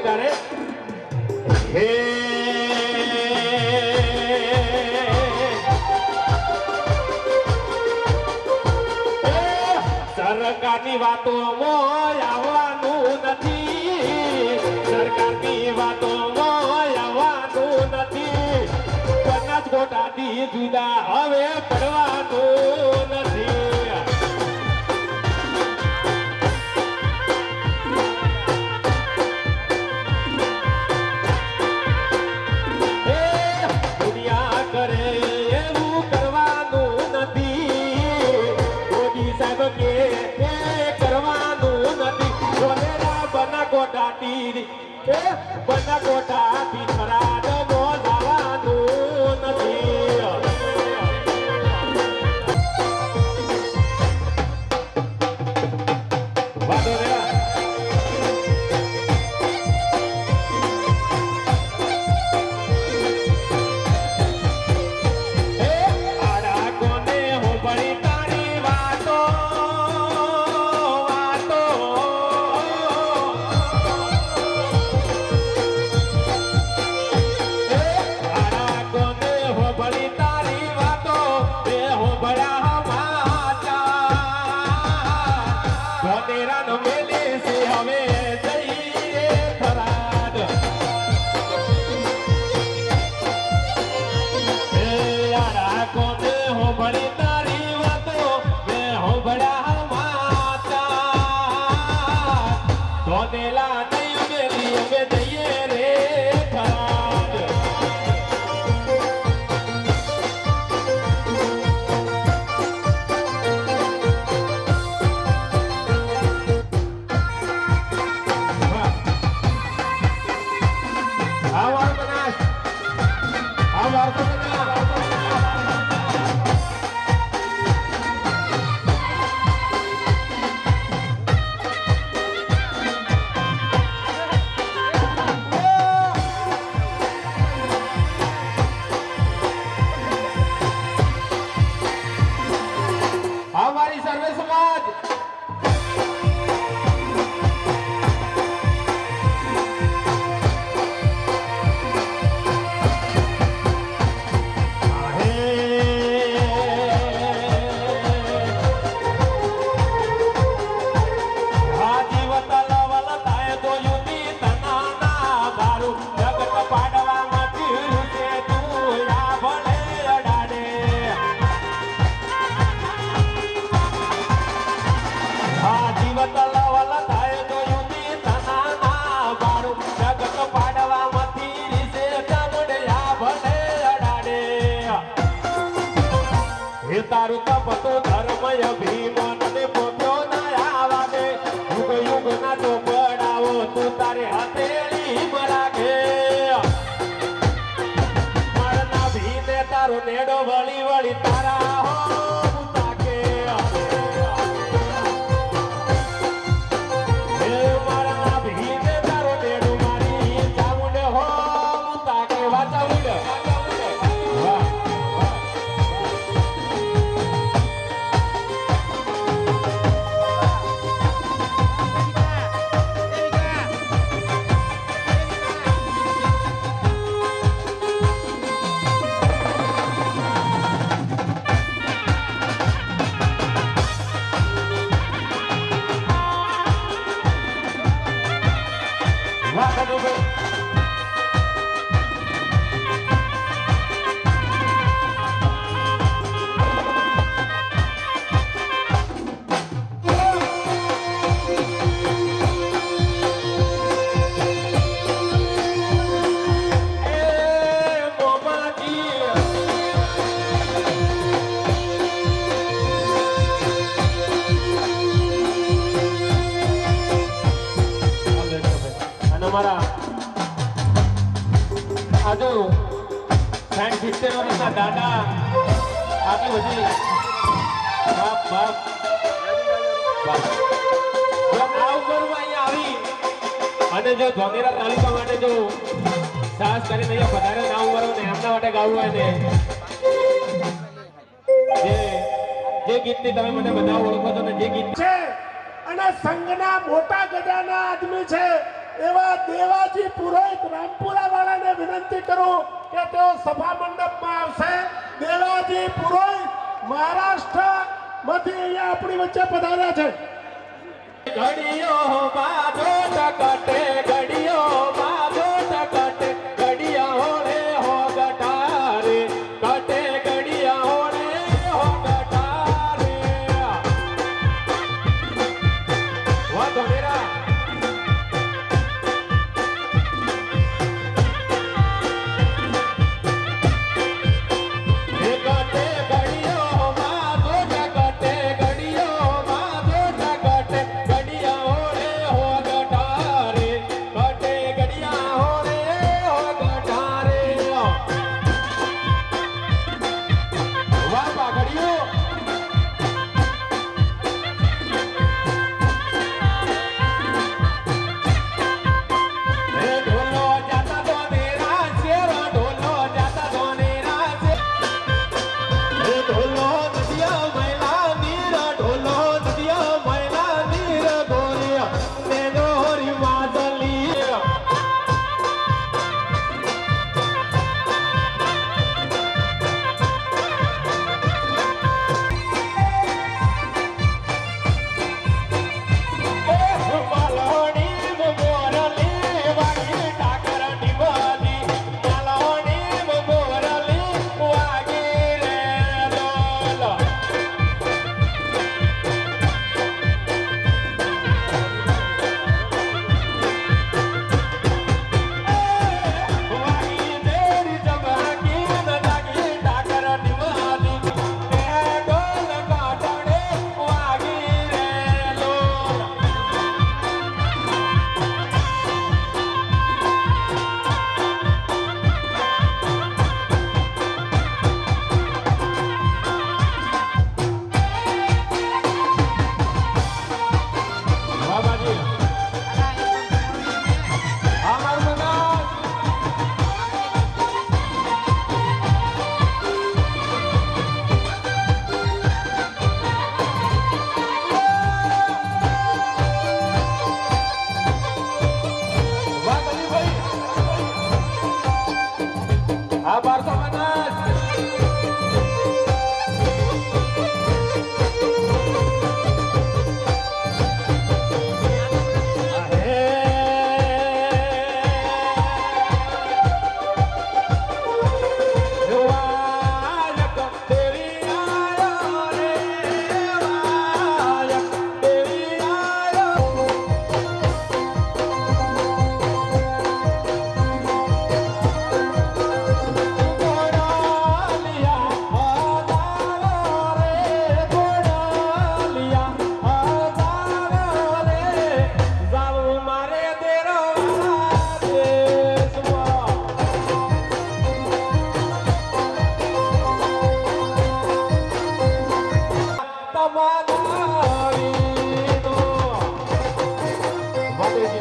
તારે હે સરકારની વાતો આવવાનું નથી, સરકારની વાતો આવવાનું નથી, બનાસકોટાથી જુદા હવે પડવાનું નથી. દુનિયા કરે એવું કરવાનું નથી, મોદી સાહેબ કે કરવાનું નથી. બનાસકોટાથી બનાસકોટાથી ખરાબ જવાનું નથી. વાંધો નહીં. તારું તપતો ધર્મ અભિમાન ને પોતો ના આવા દે, યુગ યુગ ના તો પડાવો તું તારે હથેળી મરાગે. મારના ભીને તારો નેડો વળી વળી તારા હો તાકે. મારના ભીને તારો નેડો મારી ચામુંડ હો તાકે. વાચાઉંડ આજુ 60-70 વર્ષના દાદા આટલી બધી બાપ બાપ અહીંયા આવી અને જો ધોનેરા તાલુકા માટે જો સાહસ કરીને અહીંયા પધારે ના ઉમરો ને એમના માટે ગાવું હોય ને જે ગીતની તમે મને બધા ઓળખો છો ને જે ગીત છે અને સંઘના મોટા ગજાના આદમી છે એવા દેવાજી પુરોહિત રામપુરા વાળાને વિનંતી કરું કે તેઓ સભા મંડપમાં આવશે. દેવાજી પુરોહિત મહારાષ્ટ્રમાંથી અહીંયા આપણી વચ્ચે પધાર્યા છે. ઘડીઓ બાજો ટકટે ઘડીઓ બાજો ટકટે ઘડિયા હોળે હો ગટારે કટે ઘડિયા હોળે હો ગટારે વાહ ધોળેરા કટે ઘડિયો બાજો ટકટે ઘડિયો બાજો ટકટે ઘડિયા હોળે હો ગટારે કટે ઘડિયા હોળે હો ગટારે વાહ વાહ ઘડિયો ઢોલો જાતા તો મેરા શેર ઢોલો જાતા તો મેરા શેર ઢોલો નદિયા મૈલા નીર ઢોલો નદિયા મૈલા નીર ગોરિયા ને ગોરી માદલી માલોણી મોરલી વાગી ઠાકર નિભાની માલોણી મોરલી વાગી રે લોલ વાગી તેરી ચમકી નદાગી ઠાકર નિભાની તે ઢોલ કાટડે વાગી રે લોલ બાબાજી અમાર મનાસ વાહ ગલીભાઈ આ 1250 મારે દેરો દેશમાં તમારાવીનો વાદેજી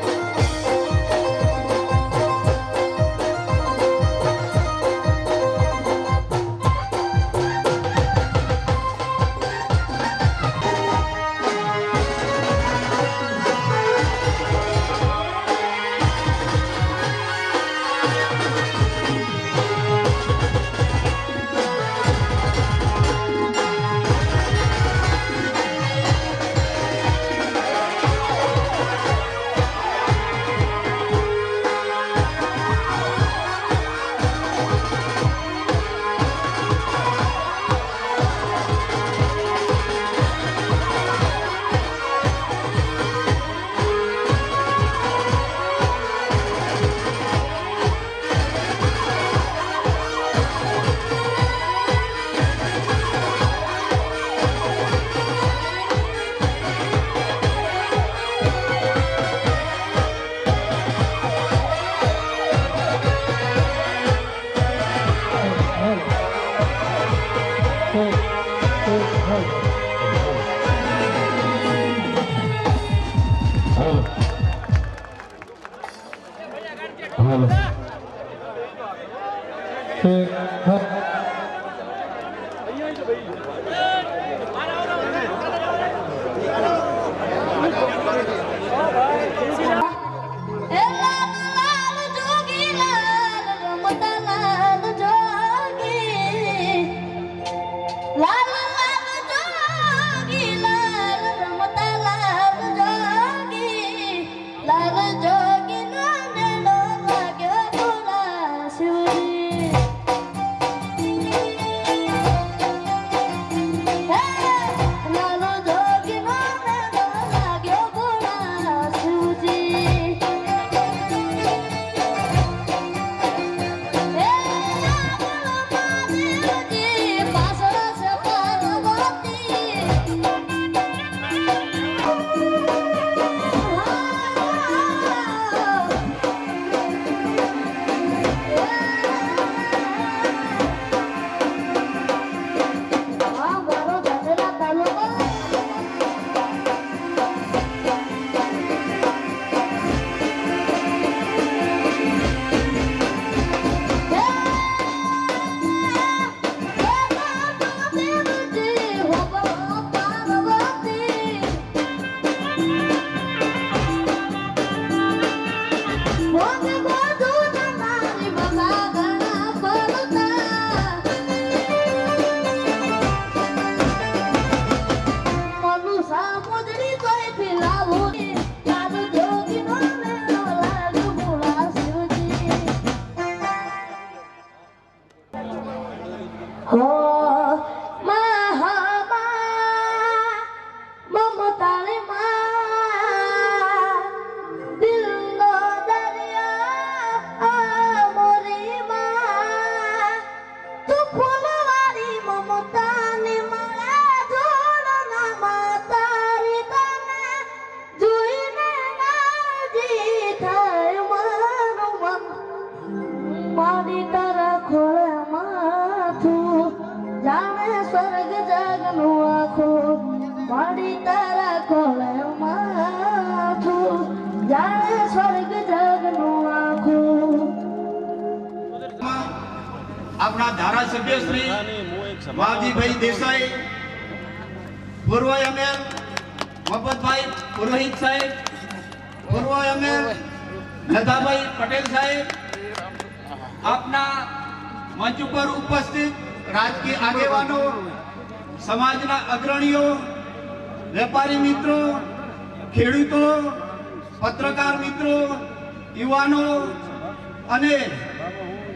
એ માડી તારા ખોળે માથું જાણે સ્વર્ગ જગનું આખું માડી તારા ખોળે માથું જાણે સ્વર્ગ જગનું આખું. આપણા ધારાસભ્ય શ્રી વાવજીભાઈ દેસાઈ, પૂર્વ એમએલ મફતભાઈ પુરોહિત સાહેબ, પૂર્વ એમએલ લતાભાઈ પટેલ સાહેબ, આપના મંચ ઉપર ઉપસ્થિત રાજકીય આગેવાનો, સમાજના અગ્રણીઓ, વેપારી મિત્રો, ખેડૂતો, પત્રકાર મિત્રો, યુવાનો અને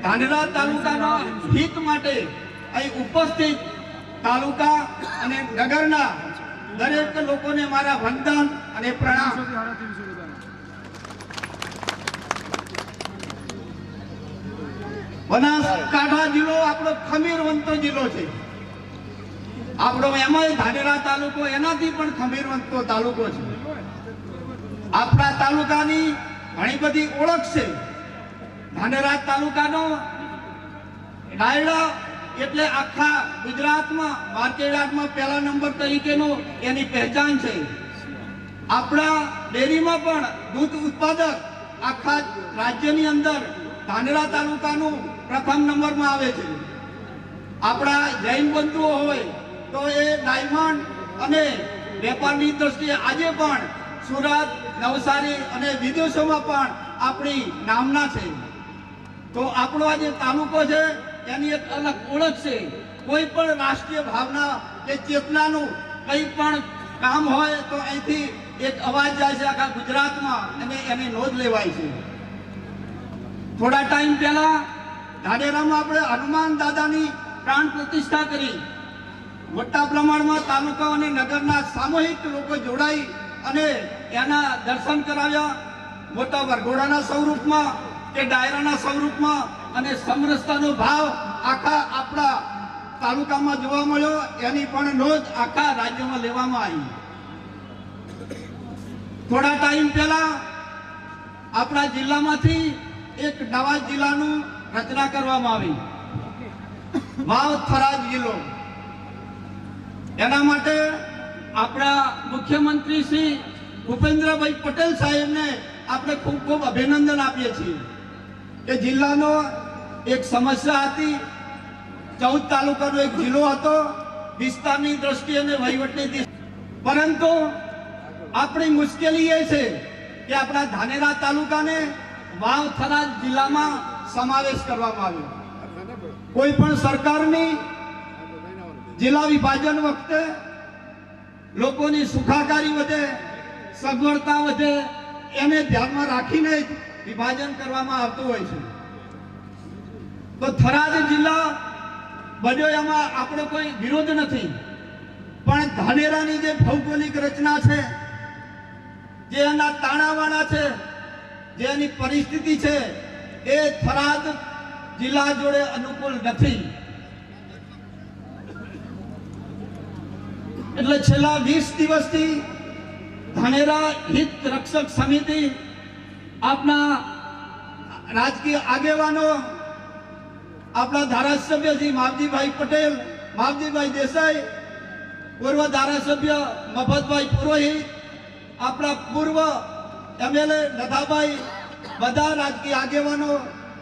ધાનેરા તાલુકાના હિત માટે અહીં ઉપસ્થિત તાલુકા અને નગરના દરેક લોકોને મારા વંદન અને પ્રણામ. બનાસકાંઠા જિલ્લો આપણો ખમીરવંતો જિલ્લો છે. આપણો એમાંય ધાનેરા તાલુકો એનાથી પણ ખમીરવંતો તાલુકો છે. આપણા તાલુકાની ઘણી બધી ઓળખ છે. ધાનેરા તાલુકાનો ડાયડા એટલે આખા ગુજરાતમાં માર્કેટયાર્ડમાં પહેલા નંબર તરીકેનો એની પહેચાન છે. આપણા ડેરીમાં પણ દૂધ ઉત્પાદક આખા રાજ્યની અંદર ધાનેરા તાલુકાનું પ્રથમ નંબરમાં આવે છે. આપણા જૈન બંધુઓ હોય તો એ ડાયમંડ અને વેપારની દ્રષ્ટિએ આજે પણ સુરત, નવસારી અને વિદેશોમાં પણ આપણી નામના છે. તો આપણો આ જે તાલુકો છે એની એક અલગ ઓળખ છે. કોઈ પણ રાષ્ટ્રીય ભાવના કે ચેતનાનું કંઈ પણ કામ હોય તો અહીંથી એક અવાજ જાય છે આખા ગુજરાતમાં અને એની નોંધ લેવાય છે. થોડા ટાઈમ પહેલા ધાનેરામાં આપણે હનુમાન દાદાની પ્રાણ પ્રતિષ્ઠા કરી. મોટા પ્રમાણમાં તાલુકા અને નગરના સામૂહિક લોકો જોડાઈ અને એના દર્શન કરાવ્યા. મોટા વરઘોડાના સ્વરૂપમાં કે ડાયરાના સ્વરૂપમાં અને સમરસતાનો ભાવ આખા આપણા તાલુકામાં જોવા મળ્યો. એની પણ નોંધ આખા રાજ્યમાં લેવામાં આવી. થોડા ટાઈમ પહેલા આપણા જિલ્લામાંથી એક નવા જિલ્લાનું રચના કરવામાં આવી, વાવ થરાદ જિલ્લો. એના માટે આપણા મુખ્યમંત્રી શ્રી ભૂપેન્દ્રભાઈ પટેલ સાહેબને આપણે ખૂબ ખૂબ અભિનંદન આપીએ છીએ કે જિલ્લાનો એક સમસ્યા હતી. 14 તાલુકાનો એક જિલ્લો હતો વિસ્તારની દ્રષ્ટિએ અને વહીવટની દ્રષ્ટિએ. પરંતુ આપણી મુશ્કેલી એ છે કે આપણા ધાનેરા તાલુકાને વાવ થરાદ જિલ્લામાં સમાવેશ કરવામાં આવ્યો. કોઈ પણ સરકારની જિલ્લા વિભાજન વખતે લોકોની સુખાકારી વધે, સગવડતા વધે, એને ધ્યાનમાં રાખીને જ વિભાજન કરવામાં આવતું હોય છે. તો થરાદ જિલ્લા બન્યો એમાં આપણો કોઈ વિરોધ નથી, પણ ધાનેરાની જે ભૌગોલિક રચના છે, જે એના તાણાવાણા છે, જે એની પરિસ્થિતિ છે, એ થરાદ જિલ્લા જોડે અનુકૂળ નથી. એટલે છેલ્લા 20 દિવસથી ધાનેરા હિત રક્ષક સમિતિ, આપના રાજકીય આગેવાનો, આપણા ધારાસભ્ય શ્રી માવજીભાઈ પટેલ, માવજીભાઈ દેસાઈ, પૂર્વ ધારાસભ્ય મફતભાઈ પુરોહિત, આપણા પૂર્વ એમએલએ લતાભાઈ, બધા રાજકીય આગેવાનો,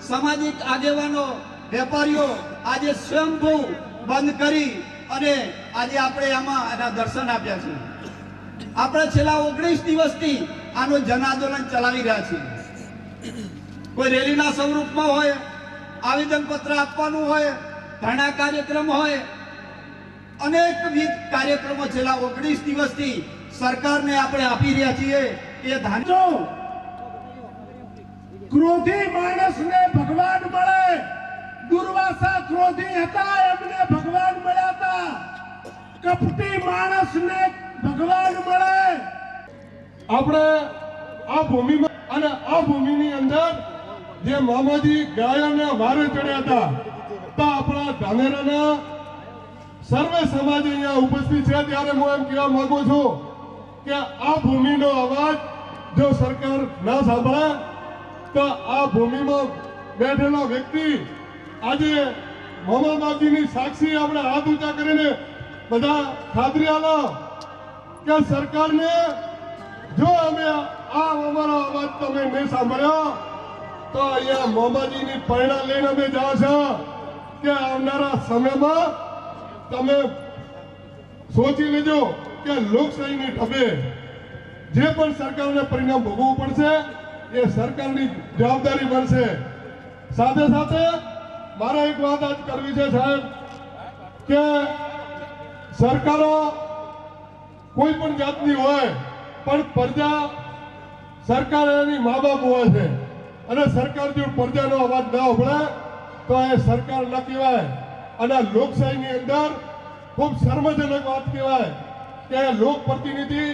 સામાજિક આગેવાનો, વેપારીઓ આજે સ્વયંભૂ બંધ કરી અને આજે આપણે આમાં એના દર્શન આપ્યા છે. આપણે છેલ્લા 19 દિવસથી આનું જન આંદોલન ચલાવી રહ્યા છીએ. કોઈ રેલીના સ્વરૂપમાં હોય, આવેદનપત્ર આપવાનું હોય, ધરણા કાર્યક્રમ હોય, અનેકવિધ કાર્યક્રમો છેલ્લા 19 દિવસથી સરકારને આપણે આપી રહ્યા છીએ. એ જો ક્રોધી માણસને ભગવાન મળે, દુર્વાસા ક્રોધી હતા એમને ભગવાન મળ્યા હતા. કપટી માણસને ભગવાન મળે. આપણે આ ભૂમિમાં અને આ ભૂમિની અંદર જે મામાજી ગાયોને વારે ચડ્યા હતા, તો આપણા ધાનેરાના સર્વે સમાજ અહીંયા ઉપસ્થિત છે. ત્યારે હું એમ કહેવા માંગુ છું કે આ ભૂમિનો અવાજ જો સરકાર ના સાંભળે તો આ ભૂમિમાં બેઠેલો વ્યક્તિ આજે મોમા બાપજીની સાક્ષી આપણે હાથ ઊંચા કરીને બધા ખાતરી આલો કે સરકારને જો અમે આ અમારો અવાજ તમે નહીં સાંભળ્યો તો અહીંયા મોમાજીની પરિણામ લઈને અમે જાઓ છો કે આવનારા સમયમાં તમે સોચી લેજો કે લોકશાહીની ઢબે જે પણ સરકારને પરિણામ ભોગવવું પડશે એ સરકારની જવાબદારી બનશે. સાથે સાથે મારે એક વાત આજ કરવી છે સાહેબ કે સરકારો કોઈ પણ જાતની હોય પણ પ્રજા સરકાર એની મા બાપ હોય છે અને સરકાર જો પ્રજાનો અવાજ ના ઉભળે તો એ સરકાર ન કહેવાય. અને લોકશાહીની અંદર ખૂબ શર્મજનક વાત કહેવાય કે લોક પ્રતિનિધિ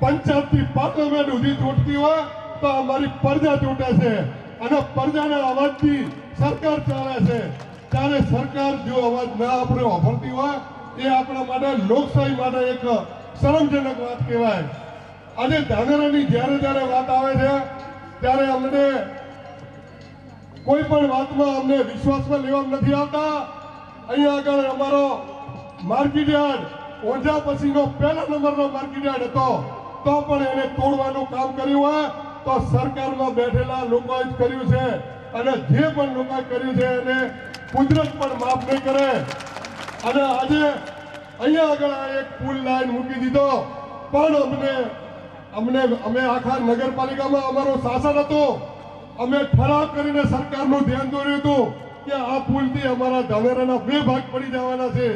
પંચાયતથી પાર્લામેન્ટ સુધી ચૂંટતી હોય તો અમારી પ્રજા ચૂંટે છે અને પ્રજાના અવાજથી સરકાર ચાલે છે. ત્યારે સરકાર જો અવાજ ના આપણે વાપરતી હોય એ આપણા માટે લોકશાહી માટે એક શરમજનક વાત કહેવાય. આજે ધાનેરાની જ્યારે વાત આવે છે ત્યારે અમને કોઈ પણ વાતમાં અમને વિશ્વાસમાં લેવા નથી આવતા. અહીંયા આગળ અમારો માર્કેટ યાર્ડ ઓંઝા પછીનો પહેલા નંબરનો માર્કેટ યાર્ડ હતો તો પણ એને તોડવાનું કામ કર્યું હોય તો સરકારમાં બેઠેલા લોકોએ જ કર્યું છે અને જે પણ લોકોએ કર્યું છે એને કુદરત પણ માફ નહીં કરે. અને આજે અહીંયા આગળ આ એક પુલ લાઈન મૂકી દીધો પણ અમે આખા નગરપાલિકામાં અમારું શાસન હતું. અમે ઠરાવ કરીને સરકારનું ધ્યાન દોર્યું હતું કે આ પુલથી અમારા ધાનેરાના 2 ભાગ પડી જવાના છે.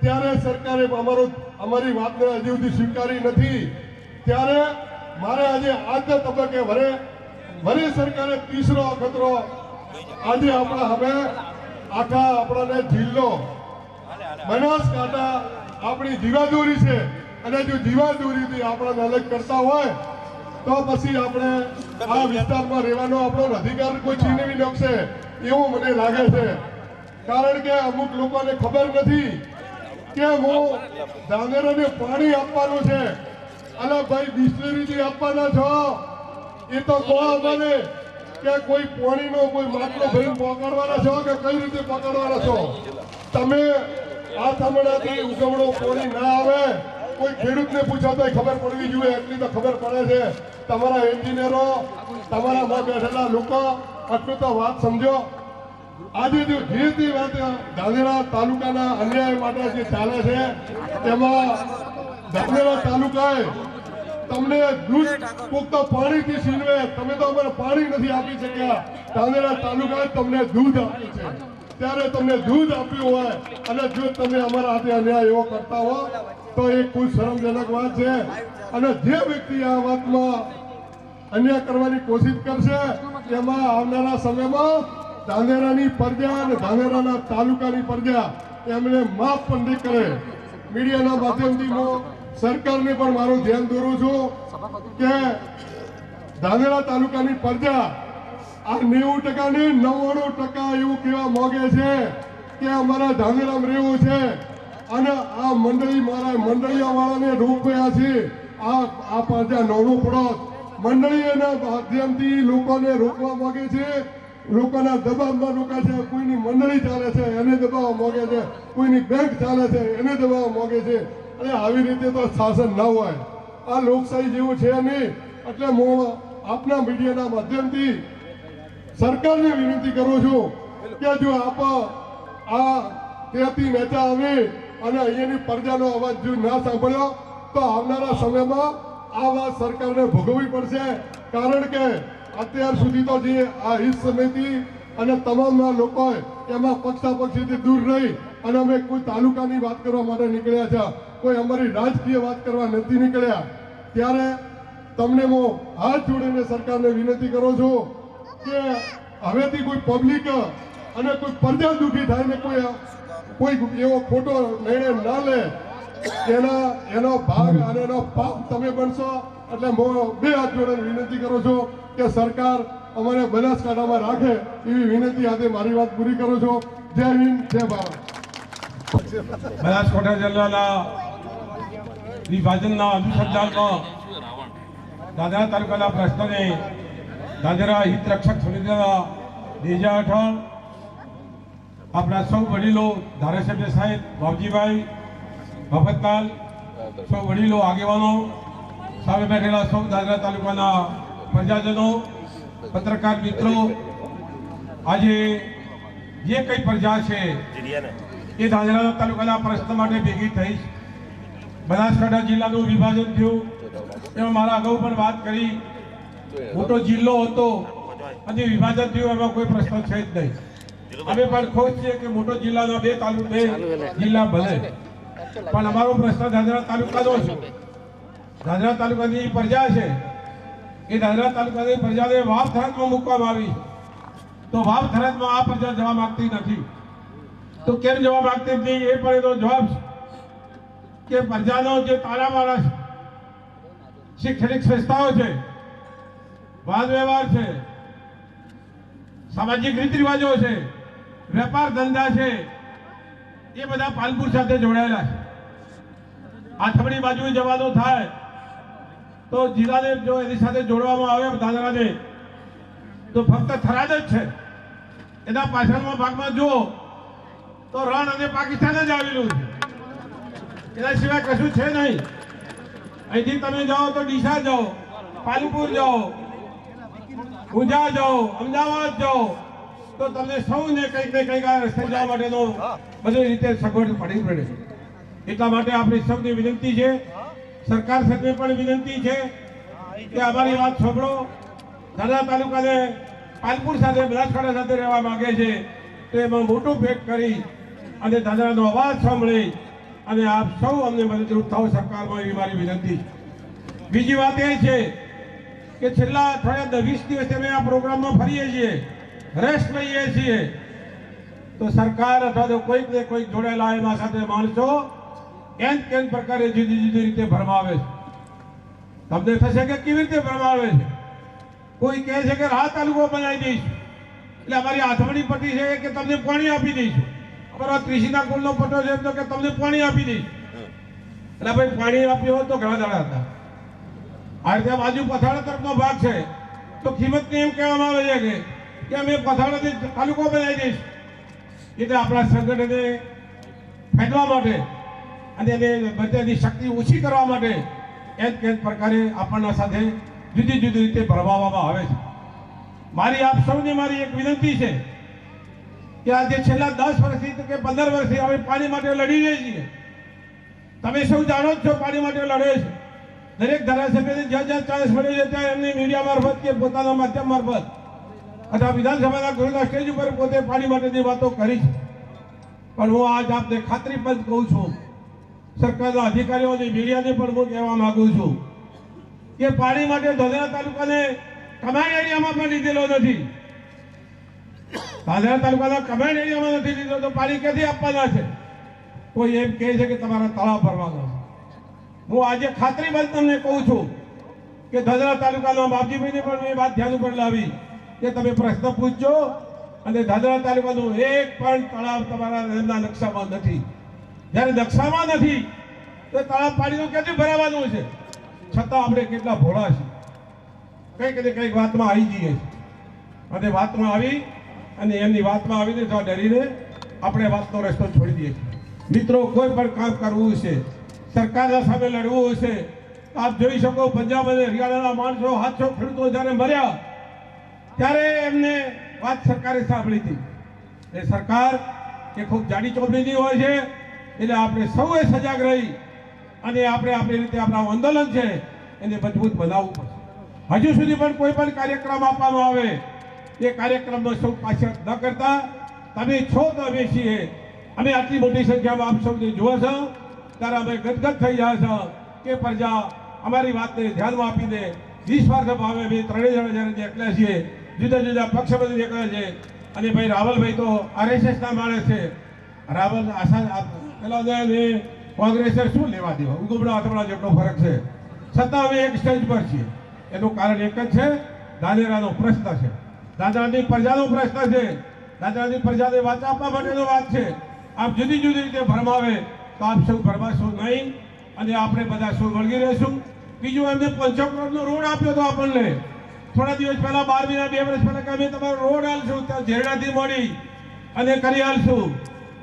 ત્યારે સરકારે અમારી વાતને હજી સુધી સ્વીકારી નથી. ત્યારે મારે આજે આજના તબક્કે વરે સરકારે ત્રીસરો અખતરો આજે આપણા હવે આખા આપણાને જિલ્લો બનાસકાંઠા આપણી જીવાદોરી છે અને જો જીવાદોરીથી આપણને અલગ કરતા હોય તો પછી આપણે આ વિસ્તારમાં રહેવાનો આપણો અધિકાર કોઈ છીનવી નાખશે એવું મને લાગે છે. કારણ કે અમુક લોકોને ખબર નથી કે હું ધાનેરાને પાણી આપવાનું છે અને ભાઈ બિસ્લેરીથી આપવાના છો એ તો કહો મને કે કોઈ પાણીનો કોઈ માટલો ભરીને પકડવાના છો કે કઈ રીતે પકડવાના છો. તમે આ થમણાથી ઉગમણો પાણી ના આવે કોઈ ખેડૂતને પૂછો તો ખબર પડવી જોઈએ એટલી તો ખબર પડે છે. તમારા એન્જિનિયરો તમારામાં બેઠેલા લોકો આટલું તો વાત સમજો. આજે જો જે તે વાત ધાનેરા તાલુકાના અન્યાય માટે જે ચાલે છે તેમાં ધાનેરા તાલુકાએ તમને દૂધ પુખ્ત પાણીથી છીનવે તમે તો અમને પાણી નથી આપી શક્યા. ધાનેરા તાલુકાએ તમને દૂધ આપ્યું છે. ત્યારે તમને દૂધ આપ્યું હોય અને જો તમે અમારા હાથે અન્યાય એવો કરતા હો તો એ કોઈ શરમજનક વાત છે. અને જે વ્યક્તિ આ વાતમાં અન્યાય કરવાની કોશિશ કરશે તેમાં આવનારા સમયમાં ધાનેરાની પ્રજા અને ધાનેરાના તાલુકાની પ્રજા એમને માફ પણ નહીં કરે. મીડિયાના માધ્યમથી હું સરકારને પણ મારું ધ્યાન દોરું છું કે ધાનેરા તાલુકાની પ્રજા આ 90% ને 99% એવું કહેવા માંગે છે કે અમારા ધાનેરામાં રહેવું છે અને આ મારા મંડળીયાવાળાને રોકયા છે. આ પ્રજા નવરો પડોશ મંડળીઓના માધ્યમથી લોકોને રોકવા માંગે છે. લોકોના દબાવમાં રોકાય છે. કોઈની મંડળી ચાલે છે એને દબાવવા માંગે છે. કોઈની બેંક ચાલે છે એને દબાવવા માંગે છે. અને આવી રીતે તો શાસન ના હોય. આ લોકશાહી જેવું છે નહીં. એટલે હું આપના મીડિયાના માધ્યમથી સરકારને વિનંતી કરું છું કે જો આપ આ ત્યાંથી નેતા આવે અને અહીંયાની પ્રજાનો અવાજ જો ના સાંભળ્યો તો આવનારા સમયમાં આ વાત સરકારને ભોગવવી પડશે. કારણ કે અત્યાર સુધી તો જે આ હિત સમિતિ અને તમામના લોકો એમાં પક્ષાપક્ષીથી દૂર રહી અને અમે કોઈ તાલુકાની વાત કરવા માટે નીકળ્યા છે. કોઈ અમારી રાજકીય વાત કરવા નથી નીકળ્યા. ત્યારે તમને હું હાથ જોડીને સરકારને વિનંતી કરું છું કે હવેથી કોઈ પબ્લિક અને કોઈ પ્રજા દુઃખી થાય ને કોઈ એવો ખોટો નિર્ણય ના લે એનો ભાગ અને એનો પાપ તમે બનશો. એટલે હું 2 હાથ જોડીને વિનંતી કરું છું કે સરકાર અમારે બનાસકાંઠામાં રાખે એવી વિનંતી સાથે મારી વાત પૂરી કરું છું. જય હિન્દ, જય ભારત. બનાસકાંઠા જિલ્લાના વિભાજનના અનુસંધાનમાં ધાનેરા તાલુકાના પ્રશ્નને ધાનેરા હિત રક્ષક સમિતિના દેજા અઠાણ, આપણા સૌ વડીલો, ધારાસભ્ય સાહેબ બાબજીભાઈ મફતલાલ, સૌ વડીલો આગેવાનો, સામે બેઠેલા સૌ દાદરા તાલુકાના પ્રજાજનો, પત્રકાર મિત્રો, આજે જે કંઈ પ્રજા છે એ દાદરા તાલુકાના પ્રશ્ન માટે ભેગી થઈ. બનાસકાંઠા જિલ્લાનું વિભાજન થયું, એમાં મારા અગાઉ પણ વાત કરી. મોટો જિલ્લો હતો અને વિભાજન થયું, એમાં કોઈ પ્રશ્ન છે જ નહીં. અમે પણ ખુશ છીએ કે મોટો જિલ્લાનો બે જિલ્લા ભલે, પણ અમારો પ્રશ્ન દાદરા તાલુકાનો છે. દાદરા તાલુકાની પ્રજા છે, એ દાદરા તાલુકાની પ્રજાને વાવ થરાદમાં મૂકવામાં આવી, તો વાવ થરાદમાં આ પ્રજા જવા માંગતી નથી. તો કેમ જવા માંગતી નથી એ પણ એનો જવાબ છે કે પ્રજાનો જે તાળાવાળા છે, શૈક્ષણિક સંસ્થાઓ છે, વાદ વ્યવહાર છે, સામાજિક રીત રિવાજો છે, વેપાર ધંધા છે, એ બધા પાલનપુર સાથે જોડાયેલા છે. આથમણી બાજુ જવાનું થાય તો જિલ્લાને જો એની સાથે જોડવામાં આવે દાદરાને, તો ફક્ત થરાદ જ છે. એના પાછળના ભાગમાં જુઓ તો રણ અને પાકિસ્તાન જ આવેલું છે, એના સિવાય કશું છે નહીં. અહીંથી તમે જાઓ તો ડીસા જાઓ, પાલનપુર જાઓ, ઊંઝા જાઓ, અમદાવાદ જાઓ, તો તમને સૌને કંઈક ને કંઈક આ રસ્તે જવા માટેનો બધી રીતે સગવડ પડી પડે. એટલા માટે આપણી સૌની વિનંતી છે, સરકાર સાથે પણ વિનંતી છે કે અમારી વાત સાંભળો. દાદરા તાલુકાને પાલનપુર સાથે, બનાસકાંઠા સાથે રહેવા માંગે છે, તો એમાં મોટું ભેટ કરી અને દાદરાનો અવાજ સાંભળી અને આપ સૌ અમને મદદરૂપ થાઓ સરકારમાં, એવી મારી વિનંતી છે. બીજી વાત એ છે કે છેલ્લા અઠવાડિયા 20 દિવસથી અમે આ પ્રોગ્રામમાં ફરીએ છીએ, રેસ્ટ લઈએ છીએ, તો સરકાર અથવા તો કોઈક ને કોઈક જોડાયેલા એમાં સાથે માણસો કેન પ્રકારે જુદી જુદી રીતે ભરમાવે છે. તમને થશે કે કેવી રીતે ભરમાવે છે. કોઈ કહે છે કે આ તાલુકો બનાવી દઈશું એટલે અમારી આથમણી પટ્ટી છે કે તમને પાણી આપી દઈશું, અમારો ત્રિશીના કુલનો પટ્ટો છે તો કે તમને પાણી આપી દઈશું. એટલે ભાઈ પાણી આપ્યું હોત તો ઘણા દાડા હતા. આ રીતે બાજુ પથાડા તરફનો ભાગ છે તો કિંમતને એમ કહેવામાં આવે છે કે અમે પથાડાથી તાલુકો બનાવી દઈશું. એટલે આપણા સંગઠનને ફેંદવા માટે અને એને બધાની શક્તિ ઓછી કરવા માટે કેન પ્રકારે આપણના સાથે જુદી જુદી રીતે ભરમાવવામાં આવે છે. મારી આપ સૌને મારી એક વિનંતી છે કે આજે છેલ્લા 10 વર્ષથી કે 15 વર્ષથી અમે પાણી માટે લડી રહ્યા છીએ. તમે સૌ જાણો જ છો પાણી માટે લડે છે. દરેક ધારાસભ્યને જ્યાં જ્યાં ચાન્સ મળે છે ત્યાં એમની મીડિયા મારફત કે પોતાના માધ્યમ મારફત અથવા વિધાનસભાના ગૃહના સ્ટેજ ઉપર પોતે પાણી માટેની વાતો કરી છે. પણ હું આજ આપને ખાતરીબદ્ધ કહું છું, સરકારના અધિકારીઓ અને મીડિયાને પણ હું કહેવા માંગુ છું કે પાણી માટે દાદરા તાલુકાને કમાન્ડ એરિયામાં પણ લીધેલો નથી. દાદરા તાલુકાના કમાન્ડ એરિયામાં નથી લીધો તો પાણી ક્યાંથી આપવાના છે? કોઈ એમ કહે છે કે તમારા તળાવ ભરવાના છે. હું આજે ખાતરીબદ્ધ તમને કહું છું કે દાદરા તાલુકાના બાપજીભાઈને પણ એ વાત ધ્યાન ઉપર લાવી કે તમે પ્રશ્ન પૂછજો અને દાદરા તાલુકાનું એક પણ તળાવ તમારા એમના નકશામાં નથી. જ્યારે નકશામાં નથી તો તળાવ પાણીનું ક્યાંથી ભરાવાનું છે? છતાં આપણે કેટલા ભોળા છીએ, કંઈક ને કંઈક વાતમાં આવી જઈએ અને વાતમાં આવી અને એમની વાતમાં આવીને તો ડરીને આપણે વાતનો રસ્તો છોડી દઈએ છીએ. મિત્રો, કોઈ પણ કામ કરવું છે, સરકારના સામે લડવું હશે તો આપ જોઈ શકો પંજાબ અને હરિયાણાના માણસો 700 ખેડૂતો જ્યારે મર્યા ત્યારે એમને વાત સરકારે સાંભળી હતી. એ સરકાર એ ખૂબ જાડી ચોપડીની હોય છે, એટલે આપણે સૌએ સજાગ રહી અને આપણે આપણી રીતે આપણા આંદોલન છે એને મજબૂત બનાવવું પડશે. હજુ સુધી પણ કોઈ પણ કાર્યક્રમ આપવામાં આવે એ કાર્યક્રમમાં સૌ પાછળ ન કરતા તમે છો તો અમે છીએ. અમે આટલી મોટી સંખ્યામાં આપ સૌને જુઓ છો ત્યારે અમે ગદગદ થઈ જાય છે કે પ્રજા અમારી વાતને ધ્યાનમાં આપીને નિસ્વાર્થ ભાવે અમે 3 જણા જ્યારે એકલા છીએ, જુદા જુદા પક્ષમાંથી નીકળે છે. અને ભાઈ રાવલભાઈ તો RSSના માણસ છે. રાવલ આશા પેલા કોંગ્રેસે શું લેવા દેવા, ઉગમણા આથમણા જેટલો ફરક છે, છતાં અમે એક સ્ટેજ પર છીએ. એનું કારણ એક જ છે, દાદરાનો પ્રશ્ન છે, દાદરાની પ્રજાનો પ્રશ્ન છે, દાદરાની પ્રજાને વાત આપવા માટેનો વાત છે. આપ જુદી જુદી રીતે ભરમાવે તો આપ સૌ ભરમાશો નહીં અને આપણે બધા સૌ વળગી રહીશું. બીજું એમને 500 કરોડનો રોડ આપ્યો હતો આપણને, થોડા દિવસ પહેલા 12 મહિના 2 વર્ષ પહેલા કે અમે તમારો રોડ હાલશું ત્યાં ઝેરડાથી મોડી અને કરી હાલશું,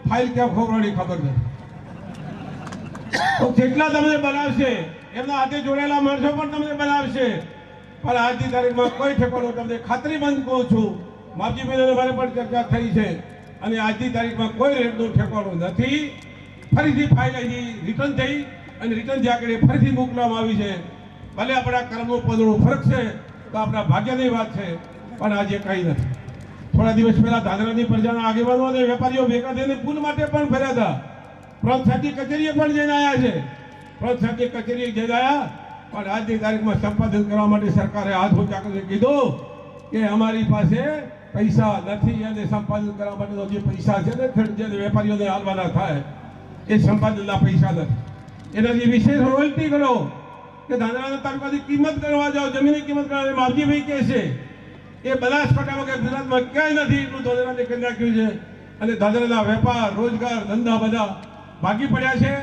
ફાઇલ ક્યાં ખોરવાની ખબર નથી. તો જેટલા તમને બનાવશે એમના હાથે જોડાયેલા માણસો પણ તમને બનાવશે, પણ આજની તારીખમાં કોઈ ઠેકાણું તમને ખાતરીબંધ કહું છું. માવજીભાઈ મારે પણ ચર્ચા થઈ છે અને આજની તારીખમાં કોઈ રેટનું ઠેકાણું નથી. ફરીથી ફાઇલ અહીંથી રિટર્ન થઈ અને રિટર્ન જે આગળ ફરીથી મોકલવામાં આવી છે. ભલે આપણા કર્મનું પદનું ફરક છે તો આપણા ભાગ્યની વાત છે, પણ આજે કંઈ નથી. થોડા દિવસ પહેલા ધાનેરાની પ્રજાના આગેવાનો અને વેપારીઓ ભેગા થઈને પુલ માટે પણ ફર્યા હતા. પ્રાંત સાહેબની કચેરીએ પણ જઈને આવ્યા છે. પ્રાંત સાહેબની કચેરીએ જઈને આવ્યા, પણ આજની તારીખમાં સંપાદન કરવા માટે સરકારે હાથ ઊંચા કરીને કીધું કે અમારી પાસે પૈસા નથી અને સંપાદન કરવા માટેનો જે પૈસા છે ને જે વેપારીઓને હાલવાના થાય એ સંપાદનના પૈસા નથી. એનાથી વિશેષ રોયલ્ટી કરો કે ધાનેરાના તાલુકાની કિંમત કરવા જાઓ, જમીનની કિંમત કરવા. માવજીભાઈ કહે છે એ બનાસકાંઠામાં કે ગુજરાતમાં ક્યાંય નથી એટલું ધાનેરાને કરી નાખ્યું છે. અને ધાનેરાના વેપાર, રોજગાર, ધંધા બધા ભાગી પડ્યા છે.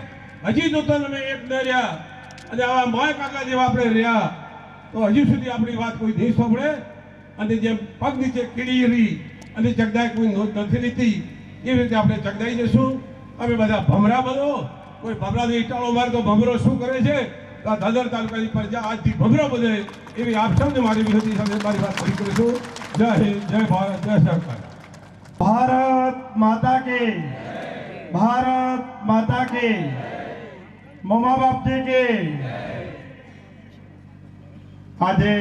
હજી જો તો અમે એક ન રહ્યા અને આવા મોય કાકા જેવા આપણે રહ્યા તો હજી સુધી આપણી વાત કોઈ નહીં સાંભળે. અને જેમ પગ નીચે કીડી રહી અને જગદાય કોઈ નોંધ નથી લીધી એવી રીતે આપણે જગદાઈ જશું. અમે બધા ભમરા બનો, કોઈ ભમરાને ઈટાળો મારે તો ભમરો શું કરે છે? તો આ ધાનેરા તાલુકાની પ્રજા આજથી ભમરો બને એવી આપ સૌને મારી વિનંતી સાથે મારી વાત પૂરી કરું છું. જય હિન્દ, જય ભારત, જય સરકાર. भारत माता के, भारत माता के, ममा बापजी के. આજે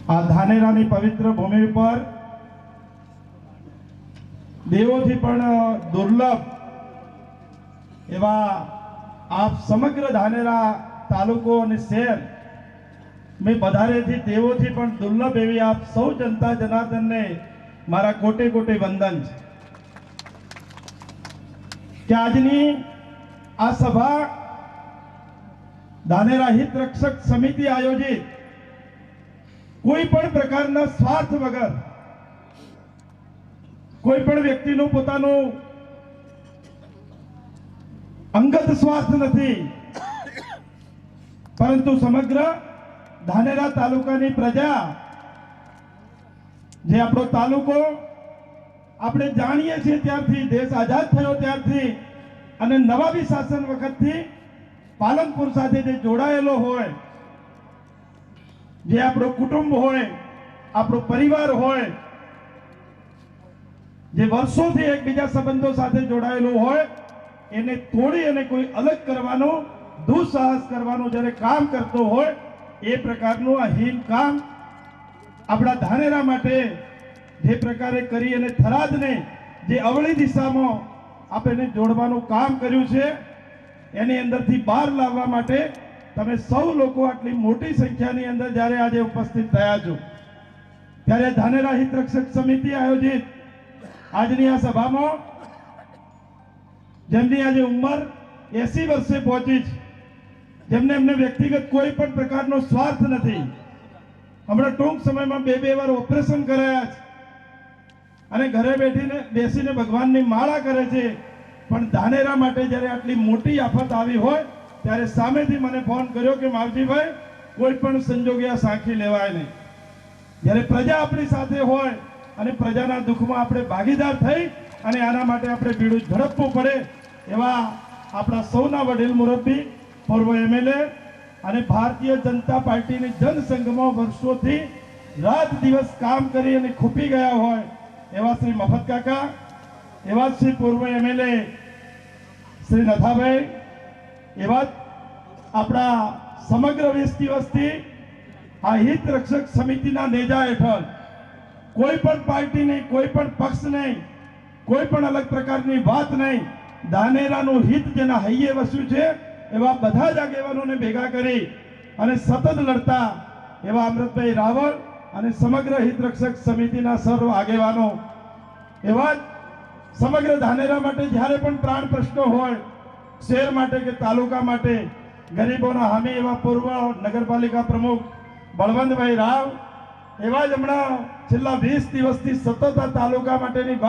આ ધાનેરાની પવિત્ર ભૂમિ ઉપર દેવોથી પણ દુર્લભ એવા આપ સમગ્ર ધાનેરા તાલુકો અને શહેર મેં વધારેથી દેવોથી પણ દુર્લભ એવી આપ સૌ જનતા જનાર્દનને મારા કોટે કોટે વંદન છે કે આજની આ સભા ધાનેરા હિત રક્ષક સમિતિ આયોજિત કોઈ પણ પ્રકારના સ્વાર્થ વગર, કોઈ પણ વ્યક્તિનું પોતાનું અંગત સ્વાર્થ નથી, પરંતુ સમગ્ર ધાનેરા તાલુકાની પ્રજા, જે આપણો તાલુકો આપણે જાણીએ છીએ ત્યારથી, દેશ આઝાદ થયો ત્યારથી અને નવાબી શાસન વખતથી પાલનપુર સાથે જે જોડાયેલો હોય, જે આપણો કુટુંબ હોય, આપણો પરિવાર હોય, જે વર્ષોથી એકબીજા સંબંધો સાથે જોડાયેલું હોય, એને તોડી અને કોઈ અલગ કરવાનું, દુઃસાહસ કરવાનું જ્યારે કામ કરતો હોય એ પ્રકારનું આ હીન કામ આપણા ધાનેરા માટે જે પ્રકારે કરી અને થરાદને જે અવળી દિશામાં આપણે જોડવાનું કામ કર્યું છે એની અંદરથી બહાર લાવવા માટે તમે સૌ લોકો આટલી મોટી સંખ્યાની અંદર જ્યારે આજે ઉપસ્થિત થયા છો, ત્યારે ધાનેરા હિત રક્ષક સમિતિ આયોજિત આજની આ સભામાં જેમની આજે ઉંમર 80 વર્ષે પહોંચી છે, જેમને એમને વ્યક્તિગત કોઈ પણ પ્રકારનો સ્વાર્થ નથી, હમણાં ટૂંક સમયમાં બે વાર ઓપરેશન કરાયા છે અને ઘરે બેસીને ભગવાનની માળા કરે છે, પણ ધાનેરા માટે જ્યારે આટલી મોટી આફત આવી હોય ત્યારે સામેથી મને ફોન કર્યો કે માવજીભાઈ કોઈ પણ સંજોગે આ સાંખી લેવાય નહીં. જ્યારે પ્રજા આપણી સાથે હોય અને પ્રજાના દુઃખમાં આપણે ભાગીદાર થઈ અને આના માટે આપણે બીડું ઝડપવું પડે એવા આપણા સૌના વડીલ મુરબ્બી, પૂર્વ એમએલએ અને ભારતીય જનતા પાર્ટીની જનસંઘમાં વર્ષોથી રાત દિવસ કામ કરી અને ખૂપી ગયા હોય એવા શ્રી મફત કાકા, એવા શ્રી પૂર્વ એમએલએ શ્રી નથાભાઈ, એવા આપણા સમગ્ર 20 દિવસથી આ હિત રક્ષક સમિતિના નેજા હેઠળ કોઈ પણ પાર્ટી નહીં, કોઈ પણ પક્ષ નહીં, કોઈ પણ અલગ પ્રકારની વાત નહીં, ધાનેરાનું હિત જેના હૈયે વસ્યું છે એવા બધા જ આગેવાનોને ભેગા કરી અને સતત લડતા એવા અમૃતભાઈ રાવળ અને સમગ્ર હિત રક્ષક સમિતિના સર્વ આગેવાનો, એવા જ સમગ્ર ધાનેરા માટે જ્યારે પણ પ્રાણ પ્રશ્નો હોય, શહેર માટે કે તાલુકા માટે, ગરીબોના હામી એવા પૂર્વ નગરપાલિકા પ્રમુખ બળવંતભાઈ રાવ, એવા જ હમણાં છેલ્લા 20 દિવસથી સતત આ તાલુકા માટેની